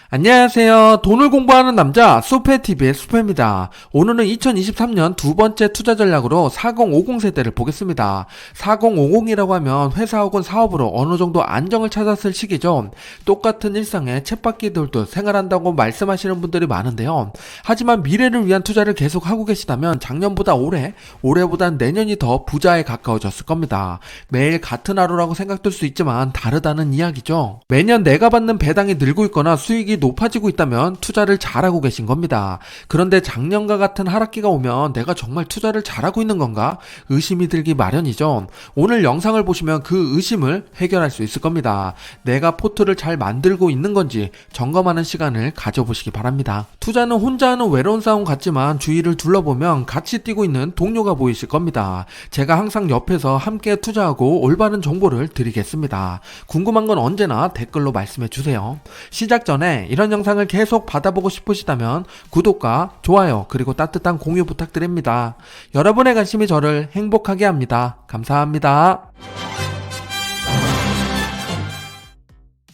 안녕하세요. 돈을 공부하는 남자 수페TV의 수페입니다. 오늘은 2023년 두 번째 투자 전략으로 4050 세대를 보겠습니다. 4050이라고 하면 회사 혹은 사업으로 어느 정도 안정을 찾았을 시기죠. 똑같은 일상에 쳇바퀴 돌듯 생활한다고 말씀하시는 분들이 많은데요. 하지만 미래를 위한 투자를 계속 하고 계시다면 작년보다 올해보다 내년이 더 부자에 가까워졌을 겁니다. 매일 같은 하루라고 생각될 수 있지만 다르다는 이야기죠. 매년 내가 받는 배당이 늘고 있거나 수익이 높아지고 있다면 투자를 잘하고 계신 겁니다. 그런데 작년과 같은 하락기가 오면 내가 정말 투자를 잘하고 있는 건가? 의심이 들기 마련이죠. 오늘 영상을 보시면 그 의심을 해결할 수 있을 겁니다. 내가 포트를 잘 만들고 있는 건지 점검하는 시간을 가져보시기 바랍니다. 투자는 혼자 하는 외로운 싸움 같지만 주위를 둘러보면 같이 뛰고 있는 동료가 보이실 겁니다. 제가 항상 옆에서 함께 투자하고 올바른 정보를 드리겠습니다. 궁금한 건 언제나 댓글로 말씀해 주세요. 시작 전에 이런 영상을 계속 받아보고 싶으시다면 구독과 좋아요 그리고 따뜻한 공유 부탁드립니다. 여러분의 관심이 저를 행복하게 합니다. 감사합니다.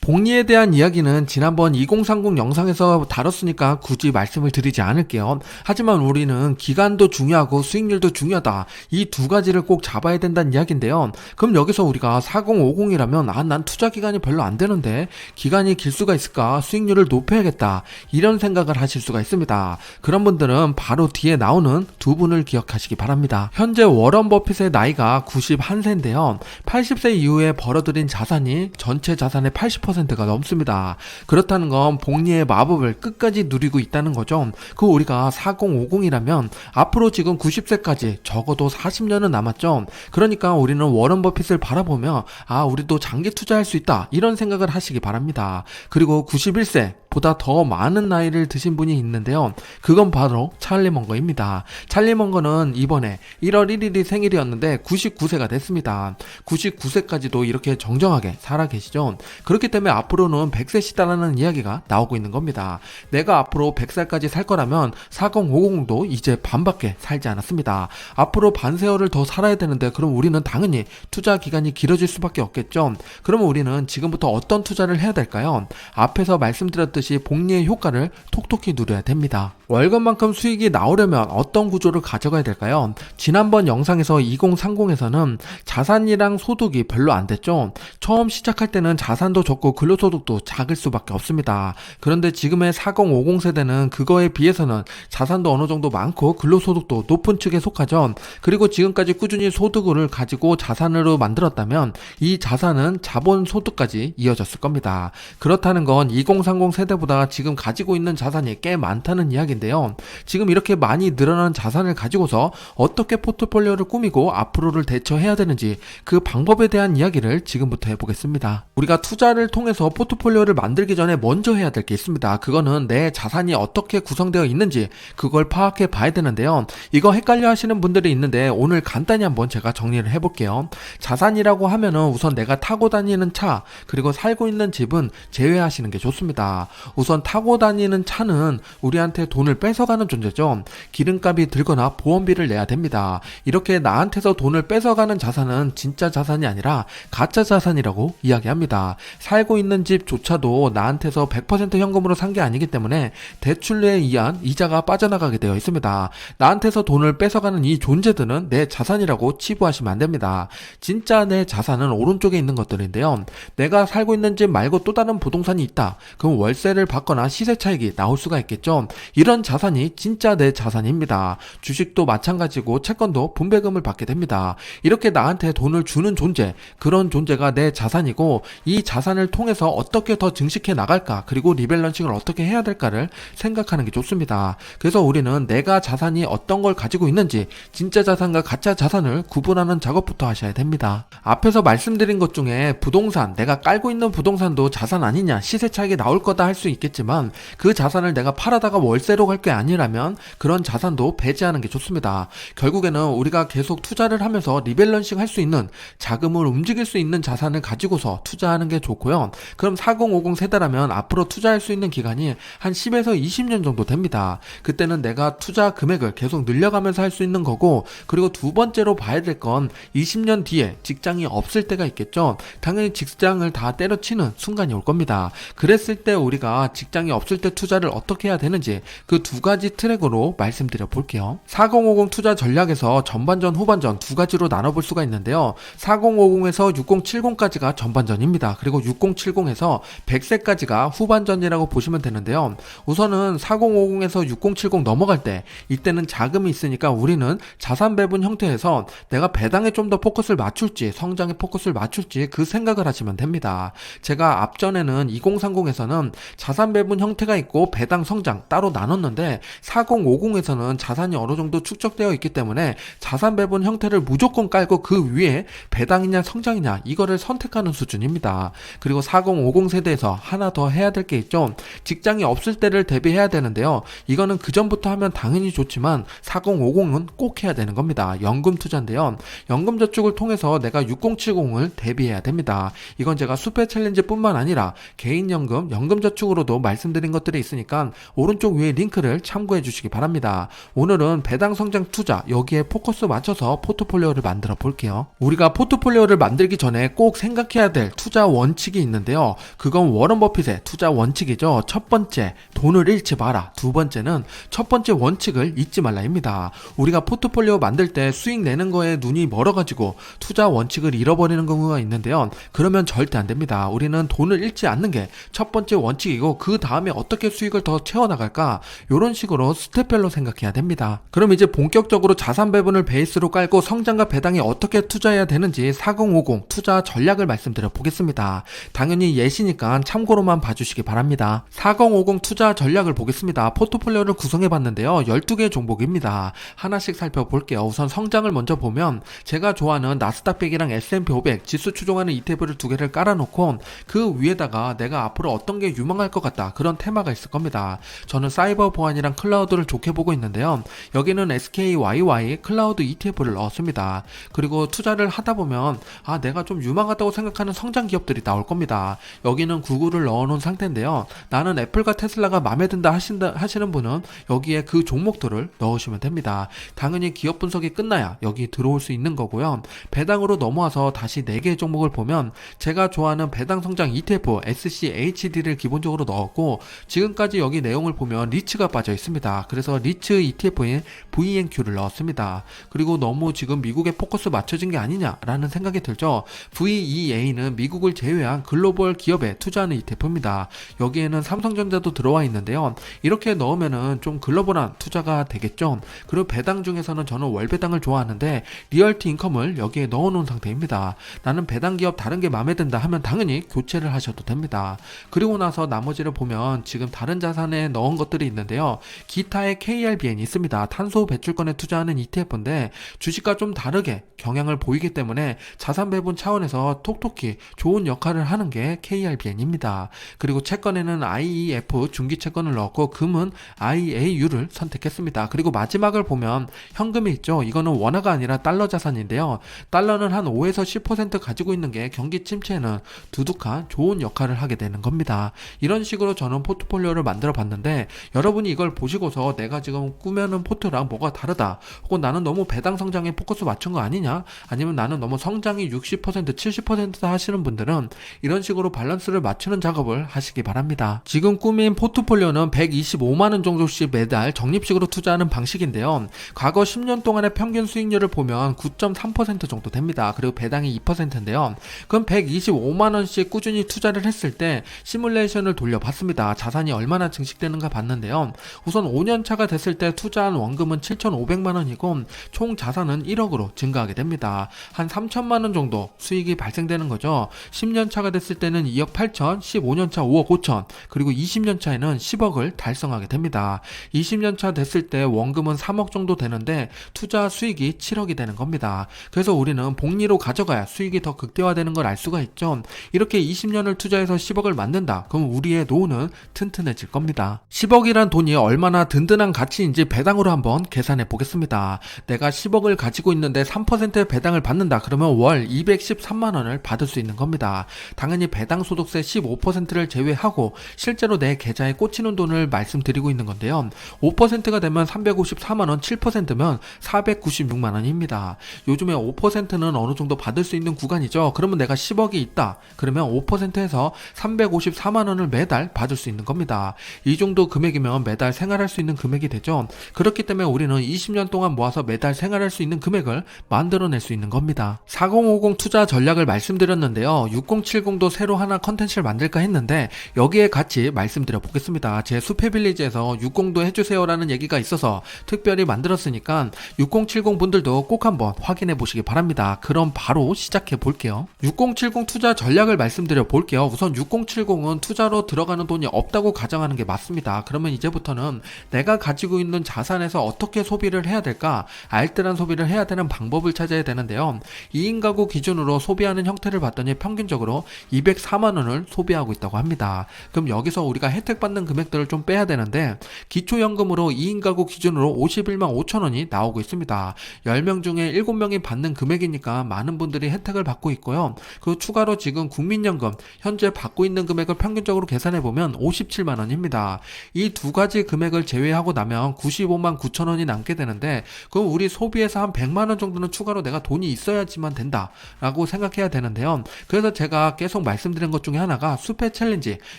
복리에 대한 이야기는 지난번 2030 영상에서 다뤘으니까 굳이 말씀을 드리지 않을게요. 하지만 우리는 기간도 중요하고 수익률도 중요하다. 이 두 가지를 꼭 잡아야 된다는 이야기인데요. 그럼 여기서 우리가 4050이라면 난 투자 기간이 별로 안 되는데 기간이 길 수가 있을까? 수익률을 높여야겠다. 이런 생각을 하실 수가 있습니다. 그런 분들은 바로 뒤에 나오는 두 분을 기억하시기 바랍니다. 현재 워런 버핏의 나이가 91세인데요. 80세 이후에 벌어들인 자산이 전체 자산의 80%가 넘습니다. 그렇다는 건 복리의 마법을 끝까지 누리고 있다는 거죠. 우리가 4050이라면 앞으로 지금 90세까지 적어도 40년은 남았죠. 그러니까 우리는 워런 버핏을 바라보며 우리도 장기 투자할 수 있다 이런 생각을 하시기 바랍니다. 그리고 91세 보다 더 많은 나이를 드신 분이 있는데요. 그건 바로 찰리 먼거입니다. 찰리 먼거는 이번에 1월 1일이 생일이었는데 99세가 됐습니다. 99세까지도 이렇게 정정하게 살아계시죠. 그렇기 때문에 앞으로는 100세 시대라는 이야기가 나오고 있는 겁니다. 내가 앞으로 100살까지 살 거라면 4050도 이제 반밖에 살지 않았습니다. 앞으로 반세월을 더 살아야 되는데 그럼 우리는 당연히 투자 기간이 길어질 수밖에 없겠죠. 그러면 우리는 지금부터 어떤 투자를 해야 될까요? 앞에서 말씀드렸듯이 복리의 효과를 톡톡히 누려야 됩니다. 월급만큼 수익이 나오려면 어떤 구조를 가져가야 될까요? 지난번 영상에서 2030에서는 자산이랑 소득이 별로 안 됐죠. 처음 시작할 때는 자산도 적고 근로소득도 작을 수밖에 없습니다. 그런데 지금의 4050 세대는 그거에 비해서는 자산도 어느 정도 많고 근로소득도 높은 측에 속하죠. 그리고 지금까지 꾸준히 소득을 가지고 자산으로 만들었다면 이 자산은 자본소득까지 이어졌을 겁니다. 그렇다는 건 2030 세대보다 지금 가지고 있는 자산이 꽤 많다는 이야기인데요. 지금 이렇게 많이 늘어난 자산을 가지고서 어떻게 포트폴리오를 꾸미고 앞으로를 대처해야 되는지 그 방법에 대한 이야기를 지금부터 해보겠습니다. 우리가 투자를 통해서 포트폴리오를 만들기 전에 먼저 해야 될 게 있습니다. 그거는 내 자산이 어떻게 구성되어 있는지 그걸 파악해 봐야 되는데요. 이거 헷갈려 하시는 분들이 있는데 오늘 간단히 한번 제가 정리를 해볼게요. 자산이라고 하면은 우선 내가 타고 다니는 차 그리고 살고 있는 집은 제외하시는 게 좋습니다. 우선 타고 다니는 차는 우리한테 돈을 뺏어가는 존재죠. 기름값이 들거나 보험비를 내야 됩니다. 이렇게 나한테서 돈을 뺏어가는 자산은 진짜 자산이 아니라 가짜 자산이라고 이야기합니다. 살고 있는 집조차도 나한테서 100% 현금으로 산 게 아니기 때문에 대출에 의한 이자가 빠져나가게 되어 있습니다. 나한테서 돈을 뺏어가는 이 존재들은 내 자산이라고 치부하시면 안 됩니다. 진짜 내 자산은 오른쪽에 있는 것들인데요. 내가 살고 있는 집 말고 또 다른 부동산이 있다. 그럼 월세를 받거나 시세 차익이 나올 수가 있겠죠. 이런 자산이 진짜 내 자산입니다. 주식도 마찬가지고 채권도 분배금을 받게 됩니다. 이렇게 나한테 돈을 주는 존재, 그런 존재가 내 자산이고 이 자산을 통해서 어떻게 더 증식해 나갈까 그리고 리밸런싱을 어떻게 해야 될까를 생각하는 게 좋습니다. 그래서 우리는 내가 자산이 어떤 걸 가지고 있는지 진짜 자산과 가짜 자산을 구분하는 작업부터 하셔야 됩니다. 앞에서 말씀드린 것 중에 부동산, 내가 깔고 있는 부동산도 자산 아니냐 시세 차익이 나올 거다 할 수 있겠지만 그 자산을 내가 팔아다가 월세로 갈 게 아니라면 그런 자산도 배제하는 게 좋습니다. 결국에는 우리가 계속 투자를 하면서 리밸런싱 할 수 있는 자금을 움직일 수 있는 자산을 가지고서 투자하는 게 좋고요. 되는데요. 그럼 4050 세대라면 앞으로 투자할 수 있는 기간이 한 10에서 20년 정도 됩니다. 그때는 내가 투자 금액을 계속 늘려가면서 할 수 있는 거고, 그리고 두 번째로 봐야 될 건 20년 뒤에 직장이 없을 때가 있겠죠. 당연히 직장을 다 때려치는 순간이 올 겁니다. 그랬을 때 우리가 직장이 없을 때 투자를 어떻게 해야 되는지 그 두 가지 트랙으로 말씀드려 볼게요. 4050 투자 전략에서 전반전, 후반전 두 가지로 나눠볼 수가 있는데요. 4050에서 6070까지가 전반전입니다. 그리고 6070에서 100세까지가 후반전이라고 보시면 되는데요. 우선은 4050에서 6070 넘어갈 때 이때는 자금이 있으니까 우리는 자산 배분 형태에서 내가 배당에 좀 더 포커스를 맞출지 성장에 포커스를 맞출지 그 생각을 하시면 됩니다. 제가 앞전에는 2030에서는 자산 배분 형태가 있고 배당 성장 따로 나눴는데 4050에서는 자산이 어느 정도 축적되어 있기 때문에 자산 배분 형태를 무조건 깔고 그 위에 배당이냐 성장이냐 이거를 선택하는 수준입니다. 그리고 4050 세대에서 하나 더 해야 될 게 있죠. 직장이 없을 때를 대비해야 되는데요. 이거는 그 전부터 하면 당연히 좋지만 4050은 꼭 해야 되는 겁니다. 연금 투자인데요. 연금 저축을 통해서 내가 6070을 대비해야 됩니다. 이건 제가 수페 챌린지 뿐만 아니라 개인연금, 연금저축으로도 말씀드린 것들이 있으니까 오른쪽 위에 링크를 참고해 주시기 바랍니다. 오늘은 배당 성장 투자 여기에 포커스 맞춰서 포트폴리오를 만들어 볼게요. 우리가 포트폴리오를 만들기 전에 꼭 생각해야 될 투자 원칙이 있는데요. 그건 워런 버핏의 투자 원칙이죠. 첫 번째, 돈을 잃지 마라. 두 번째는 첫 번째 원칙을 잊지 말라입니다. 우리가 포트폴리오 만들 때 수익 내는 거에 눈이 멀어가지고 투자 원칙을 잃어버리는 경우가 있는데요. 그러면 절대 안 됩니다. 우리는 돈을 잃지 않는 게 첫 번째 원칙이고 그 다음에 어떻게 수익을 더 채워나갈까 이런 식으로 스텝별로 생각해야 됩니다. 그럼 이제 본격적으로 자산 배분을 베이스로 깔고 성장과 배당에 어떻게 투자해야 되는지 4050 투자 전략을 말씀드려 보겠습니다. 당연히 예시니까 참고로만 봐주시기 바랍니다. 4050 투자 전략을 보겠습니다. 포트폴리오를 구성해 봤는데요. 12개의 종목입니다. 하나씩 살펴볼게요. 우선 성장을 먼저 보면 제가 좋아하는 나스닥 100이랑 S&P 500 지수 추종하는 ETF를 두 개를 깔아놓고 그 위에다가 내가 앞으로 어떤 게 유망할 것 같다 그런 테마가 있을 겁니다. 저는 사이버 보안이랑 클라우드를 좋게 보고 있는데요. 여기는 SKYY 클라우드 ETF를 넣었습니다. 그리고 투자를 하다 보면 내가 좀 유망하다고 생각하는 성장 기업들이 나올 겁니다. 여기는 구글을 넣어놓은 상태인데요. 나는 애플과 테슬라가 마음에 든다 하시는 분은 여기에 그 종목들을 넣으시면 됩니다. 당연히 기업 분석이 끝나야 여기 들어올 수 있는 거고요. 배당으로 넘어와서 다시 4개의 종목을 보면 제가 좋아하는 배당 성장 ETF SCHD를 기본적으로 넣었고 지금까지 여기 내용을 보면 리츠가 빠져 있습니다. 그래서 리츠 ETF에 VNQ를 넣었습니다. 그리고 너무 지금 미국에 포커스 맞춰진 게 아니냐라는 생각이 들죠. VEA는 미국을 제외한 글로벌 기업에 투자하는 ETF입니다. 여기에는 삼성전자도 들어와 있는데요. 이렇게 넣으면은 좀 글로벌한 투자가 되겠죠. 그리고 배당 중에서는 저는 월배당을 좋아하는데 리얼티 인컴을 여기에 넣어놓은 상태입니다. 나는 배당 기업 다른 게 마음에 든다 하면 당연히 교체를 하셔도 됩니다. 그리고 나서 나머지를 보면 지금 다른 자산에 넣은 것들이 있는데요. 기타의 KRBN이 있습니다. 탄소 배출권에 투자하는 ETF인데 주식과 좀 다르게 경향을 보이기 때문에 자산 배분 차원에서 톡톡히 좋은 역할을 하는 게 KRBN입니다. 그리고 채권에는 IEF 중기 채권을 넣었고 금은 IAU를 선택했습니다. 그리고 마지막을 보면 현금이 있죠. 이거는 원화가 아니라 달러 자산인데요. 달러는 한 5에서 10% 가지고 있는 게 경기 침체에는 두둑한 좋은 역할을 하게 되는 겁니다. 이런 식으로 저는 포트폴리오를 만들어 봤는데 여러분이 이걸 보시고서 내가 지금 꾸며놓은 포트랑 뭐가 다르다 혹은 나는 너무 배당 성장에 포커스 맞춘 거 아니냐 아니면 나는 너무 성장이 60% 70%다 하시는 분들은 이런 식으로 밸런스를 맞추는 작업을 하시기 바랍니다. 지금 꾸민 포트폴리오는 125만원 정도씩 매달 적립식으로 투자하는 방식인데요. 과거 10년 동안의 평균 수익률을 보면 9.3% 정도 됩니다. 그리고 배당이 2%인데요. 그럼 125만원씩 꾸준히 투자를 했을 때 시뮬레이션을 돌려봤습니다. 자산이 얼마나 증식되는가 봤는데요. 우선 5년차가 됐을 때 투자한 원금은 7,500만원이고 총 자산은 1억으로 증가하게 됩니다. 한 3천만원 정도 수익이 발생되는 거죠. 10년차가 됐을 때는 2억 8천, 15년차 5억 5천, 그리고 20년차에는 10억을 달성하게 됩니다. 20년차 됐을 때 원금은 3억 정도 되는데 투자 수익이 7억이 되는 겁니다. 그래서 우리는 복리로 가져가야 수익이 더 극대화되는 걸 알 수가 있죠. 이렇게 20년을 투자해서 10억을 만든다. 그럼 우리의 노후는 튼튼해질 겁니다. 10억이란 돈이 얼마나 든든한 가치인지 배당으로 한번 계산해 보겠습니다. 내가 10억을 가지고 있는데 3%의 배당을 받는다. 그러면 월 213만원을 받을 수 있는 겁니다. 당연히 당연히 배당소득세 15%를 제외하고 실제로 내 계좌에 꽂히는 돈을 말씀드리고 있는 건데요. 5%가 되면 354만원, 7%면 496만원입니다. 요즘에 5%는 어느 정도 받을 수 있는 구간이죠. 그러면 내가 10억이 있다. 그러면 5%에서 354만원을 매달 받을 수 있는 겁니다. 이 정도 금액이면 매달 생활할 수 있는 금액이 되죠. 그렇기 때문에 우리는 20년 동안 모아서 매달 생활할 수 있는 금액을 만들어낼 수 있는 겁니다. 4050 투자 전략을 말씀드렸는데요. 6070도 새로 하나 컨텐츠를 만들까 했는데 여기에 같이 말씀드려 보겠습니다. 제 수페빌리지에서 60도 해주세요라는 얘기가 있어서 특별히 만들었으니까 6070 분들도 꼭 한번 확인해 보시기 바랍니다. 그럼 바로 시작해 볼게요. 6070 투자 전략을 말씀드려 볼게요. 우선 6070은 투자로 들어가는 돈이 없다고 가정하는 게 맞습니다. 그러면 이제부터는 내가 가지고 있는 자산에서 어떻게 소비를 해야 될까? 알뜰한 소비를 해야 되는 방법을 찾아야 되는데요. 2인 가구 기준으로 소비하는 형태를 봤더니 평균적으로 204만원을 소비하고 있다고 합니다. 그럼 여기서 우리가 혜택 받는 금액들을 좀 빼야 되는데 기초연금으로 2인 가구 기준으로 51만 5천원이 나오고 있습니다. 10명 중에 7명이 받는 금액이니까 많은 분들이 혜택을 받고 있고요. 그 추가로 지금 국민연금 현재 받고 있는 금액을 평균적으로 계산해보면 57만원입니다. 이 두 가지 금액을 제외하고 나면 95만 9천원이 남게 되는데 그럼 우리 소비에서 한 100만원 정도는 추가로 내가 돈이 있어야지만 된다 라고 생각해야 되는데요. 그래서 제가 계속 말씀드린 것 중에 하나가 수페 챌린지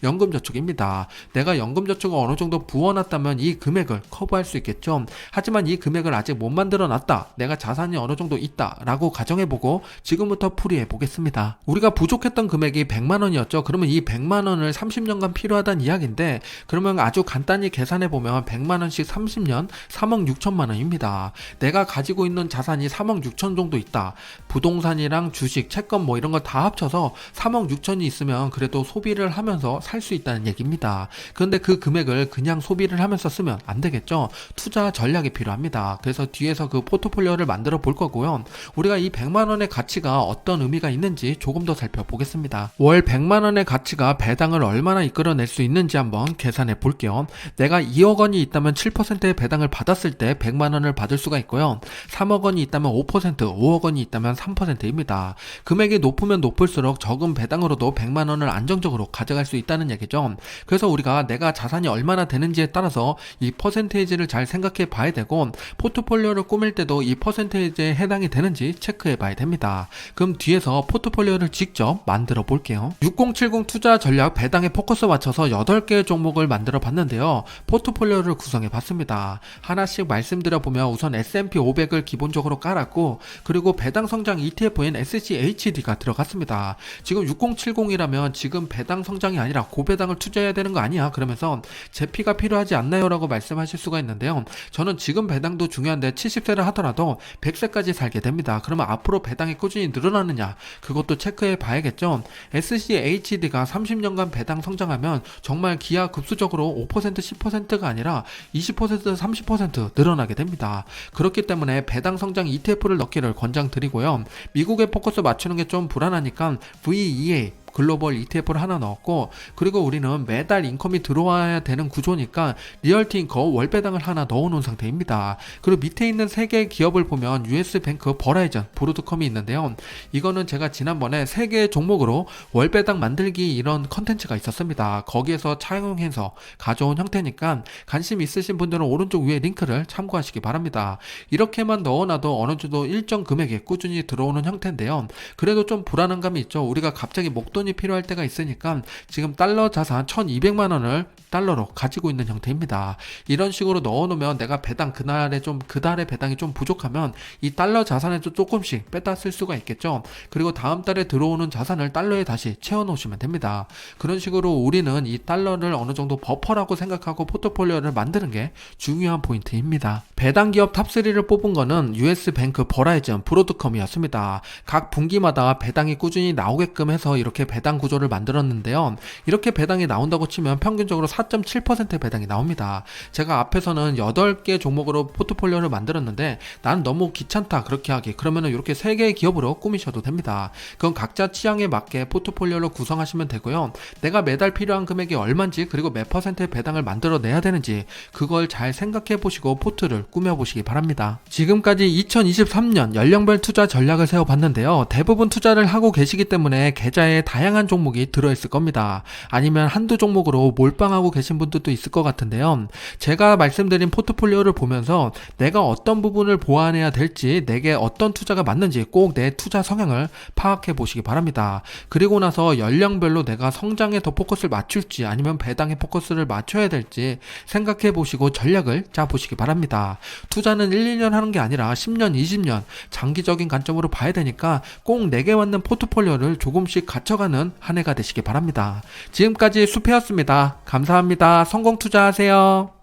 연금저축입니다. 내가 연금저축을 어느 정도 부어놨다면 이 금액을 커버할 수 있겠죠. 하지만 이 금액을 아직 못 만들어 놨다. 내가 자산이 어느 정도 있다 라고 가정해보고 지금부터 풀이해 보겠습니다. 우리가 부족했던 금액이 100만원이었죠. 그러면 이 100만원을 30년간 필요하다는 이야기인데 그러면 아주 간단히 계산해보면 100만원씩 30년 3억 6천만원입니다. 내가 가지고 있는 자산이 3억 6천 정도 있다. 부동산이랑 주식, 채권 뭐 이런 거 다 합쳐서 3억 6천이 있으면 그래도 소비를 하면서 살 수 있다는 얘기입니다. 그런데 그 금액을 그냥 소비를 하면서 쓰면 안 되겠죠. 투자 전략이 필요합니다. 그래서 뒤에서 그 포트폴리오를 만들어 볼 거고요. 우리가 이 100만원의 가치가 어떤 의미가 있는지 조금 더 살펴보겠습니다. 월 100만원의 가치가 배당을 얼마나 이끌어낼 수 있는지 한번 계산해 볼게요. 내가 2억 원이 있다면 7%의 배당을 받았을 때 100만원을 받을 수가 있고요. 3억 원이 있다면 5%, 5억 원이 있다면 3%입니다. 금액이 높으면 높을수록 적은 배당으로도 100만원을 안정적으로 가져갈 수 있다는 얘기죠. 그래서 우리가 내가 자산이 얼마나 되는지에 따라서 이 퍼센테이지를 잘 생각해 봐야 되고 포트폴리오를 꾸밀 때도 이 퍼센테이지에 해당이 되는지 체크해 봐야 됩니다. 그럼 뒤에서 포트폴리오를 직접 만들어 볼게요. 6070 투자 전략 배당에 포커스 맞춰서 8개의 종목을 만들어 봤는데요. 포트폴리오를 구성해 봤습니다. 하나씩 말씀드려 보면 우선 S&P 500을 기본적으로 깔았고 그리고 배당 성장 ETF인 SCHD가 들어갔습니다. 지금 6070이라면 지금 배당 성장이 아니라 고배당을 투자해야 되는 거 아니야? 그러면서 제피가 필요하지 않나요? 라고 말씀하실 수가 있는데요. 저는 지금 배당도 중요한데 70세를 하더라도 100세까지 살게 됩니다. 그러면 앞으로 배당이 꾸준히 늘어나느냐? 그것도 체크해 봐야겠죠. SCHD가 30년간 배당 성장하면 정말 기하급수적으로 5% 10%가 아니라 20% 30% 늘어나게 됩니다. 그렇기 때문에 배당 성장 ETF를 넣기를 권장드리고요. 미국에 포커스 맞추는 게 좀 불안하니까 VEA 글로벌 ETF를 하나 넣었고 그리고 우리는 매달 인컴이 들어와야 되는 구조니까 리얼티인커 월배당을 하나 넣어놓은 상태입니다. 그리고 밑에 있는 3개의 기업을 보면 US뱅크, 버라이전, 브로드컴이 있는데요. 이거는 제가 지난번에 3개의 종목으로 월배당 만들기 이런 컨텐츠가 있었습니다. 거기에서 차용해서 가져온 형태니까 관심 있으신 분들은 오른쪽 위에 링크를 참고하시기 바랍니다. 이렇게만 넣어놔도 어느 정도 일정 금액에 꾸준히 들어오는 형태인데요. 그래도 좀 불안한 감이 있죠. 우리가 갑자기 목돈이 필요할 때가 있으니까 지금 달러 자산 1200만원을 달러로 가지고 있는 형태입니다. 이런 식으로 넣어놓으면 내가 배당 그달에 배당이 좀 부족하면 이 달러 자산에도 조금씩 뺐다 쓸 수가 있겠죠. 그리고 다음 달에 들어오는 자산을 달러에 다시 채워놓으시면 됩니다. 그런 식으로 우리는 이 달러를 어느 정도 버퍼라고 생각하고 포트폴리오를 만드는 게 중요한 포인트입니다. 배당 기업 탑3를 뽑은 거는 US뱅크, 버라이전, 브로드컴이었습니다. 각 분기마다 배당이 꾸준히 나오게끔 해서 이렇게 배당 구조를 만들었는데요. 이렇게 배당이 나온다고 치면 평균적으로 4.7%의 배당이 나옵니다. 제가 앞에서는 8개 종목으로 포트폴리오를 만들었는데 나는 너무 귀찮다 그렇게 하기. 그러면은 이렇게 3개의 기업으로 꾸미셔도 됩니다. 그건 각자 취향에 맞게 포트폴리오를 구성하시면 되고요. 내가 매달 필요한 금액이 얼마인지 그리고 몇 퍼센트의 배당을 만들어내야 되는지 그걸 잘 생각해 보시고 포트를 꾸며보시기 바랍니다. 지금까지 2023년 연령별 투자 전략을 세워봤는데요. 대부분 투자를 하고 계시기 때문에 계좌에 다양한 다양한 종목이 들어있을 겁니다. 아니면 한두 종목으로 몰빵하고 계신 분들도 있을 것 같은데요. 제가 말씀드린 포트폴리오를 보면서 내가 어떤 부분을 보완해야 될지, 내게 어떤 투자가 맞는지 꼭 내 투자 성향을 파악해 보시기 바랍니다. 그리고 나서 연령별로 내가 성장에 더 포커스를 맞출지 아니면 배당에 포커스를 맞춰야 될지 생각해 보시고 전략을 짜 보시기 바랍니다. 투자는 1, 2년 하는 게 아니라 10년, 20년 장기적인 관점으로 봐야 되니까 꼭 내게 맞는 포트폴리오를 조금씩 갖춰가는 한 해가 되시기 바랍니다. 지금까지 수페였습니다. 감사합니다. 성공 투자하세요.